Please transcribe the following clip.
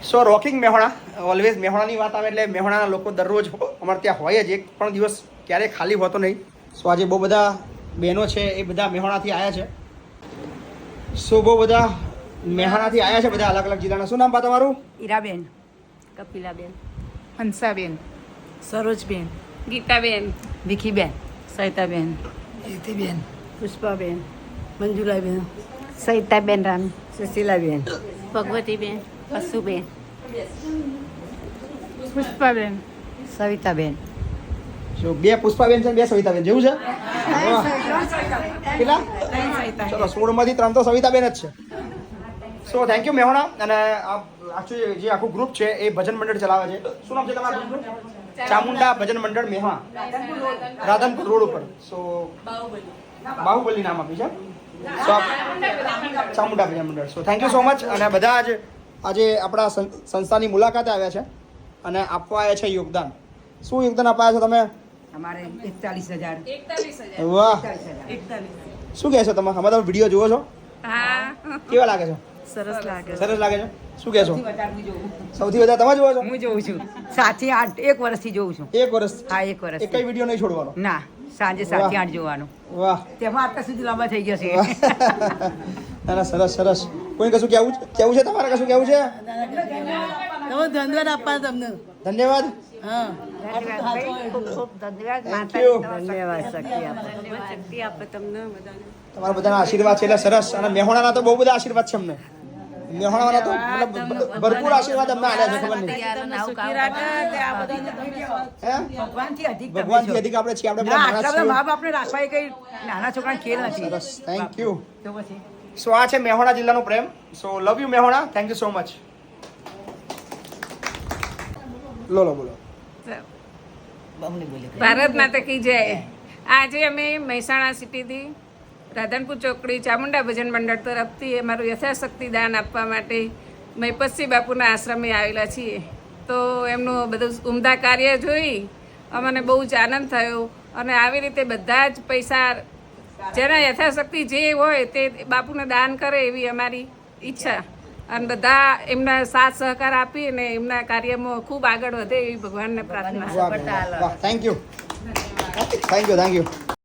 સો rocking મેહોણા always મેહોણાની વાત આવે એટલે મેહોણાના લોકો દરરોજ અમારે ત્યાં હોય જ એક પણ દિવસ ક્યારેય ખાલી હોતો નહીં. સો આજે બહુ બધા બહેનો છે એ બધા મેહોણાથી આવ્યા છે. સો બહુ બધા મેહોણાથી આવ્યા છે બધા અલગ અલગ જિલ્લાના. શું નામ બા તમારું? ઈરાબેન, કપિલાબેન, હંસાબેન, સરોજબેન, ગીતાબેન, વિકીબેન, સવિતાબેન, જીતીબેન, પુષ્પાબેન, મંજુલાબેન, સવિતાબેન રામ, સુશીલાબેન, ભગવતીબેન, પશુબેન, પુષ્પાબેન, સવિતાબેન. જો બે પુષ્પાબેન છે ને બે સવિતાબેન જેવું છે. કેટલા? ચલો 16માંથી 3 તો સવિતાબેન જ છે. So thank you મેહોણા. અને એકચ્યુઅલી જે આખું ગ્રુપ છે એ ભજન મંડળ ચલાવે છે. શું નામ છે તમારું ગ્રુપ? ચામુંડા ભજન મંડળ મેહોણા, રાધનપુર રોડ ઉપર. સો બાહુબલી નામ આપ્યું છે. સો ચામુંડા ભજન મંડળ. So thank you so much. અને બધા જ આજે આપણા સંસ્થાની મુલાકાતે આવ્યા છે અને આપવા આવ્યા છે યોગદાન. શું યોગદાન આપ્યા છો તમે? અમારે 41,000. વાહ, શું કહેશો તમે? અમારા તમે વિડીયો જુઓ છો? હા, કેવા લાગે છે? સરસ લાગે. સરસ લાગે છે. શું કહેશો? વધારે જોઉં. સૌથી વધારે તમે જુઓ છો? હું જોઉં છું 7 થી 8 1 વર્ષથી જોઉં છું. એક વર્ષ? હા, 1 વર્ષ. એક વિડીયો નહીં છોડવાનો. ના, સાંજે 7 થી 8 જોવાનું. વાહ. તેમાં અત્યાર સુધી લાંબા થઈ ગયા છે. ના ના, સરસ સરસ. કોઈ કશું કેવું છે તમારે? કશું કેવું છે? તમે ધન્યવાદ આપવા તમને. ધન્યવાદ. હા ખૂબ ખૂબ ધન્યવાદ. Thank you. ધન્યવાદ શક્તિ આપે. શક્તિ આપે તમને બધાને. તમારા બધાના આશીર્વાદ છે એટલે સરસ. અને મેહોણાના તો બહુ બધા આશીર્વાદ છે અમને. મેહોણાના તો મતલબ ભરપૂર આશીર્વાદ અમને આલ્યા છે. ખબર નહીં હે? ભગવાનથી અધિક તમે ભગવાનથી છો. અધિક આપણે છીએ. આપણે ના, બધા આટલા માણસ બધા છીએ. મા બાપને રાખવા એ કઈ નાના છોકરાને ખેલ નથી. સરસ. Thank you. તો પછી સો આ છે મેહોણા જિલ્લાનો પ્રેમ. સો લવ યુ મેહોણા. Thank you so much. લો બોલો. બહુને બોલે. ભારત માતા કી જય. આજે અમે મહેસાણા સિટીથી રાધનપુર ચોકડી ચામુંડા ભજન મંડળ તરફથી અમારું યથાશક્તિ દાન આપવા માટે મહિપતસિંહ બાપુના આશ્રમે આવેલા છીએ. તો એમનું બધું ઉમદા કાર્ય જોઈ અમને બહુ જ આનંદ થયો. અને આવી રીતે બધા જ પૈસા જેના યથાશક્તિ જે હોય તે બાપુને દાન કરે એવી અમારી ઈચ્છા. અને બધા એમના સાથ સહકાર આપી અને એમના કાર્યમાં ખૂબ આગળ વધે એવી ભગવાનને પ્રાર્થના. વાહ થેન્ક યુ. Thank you.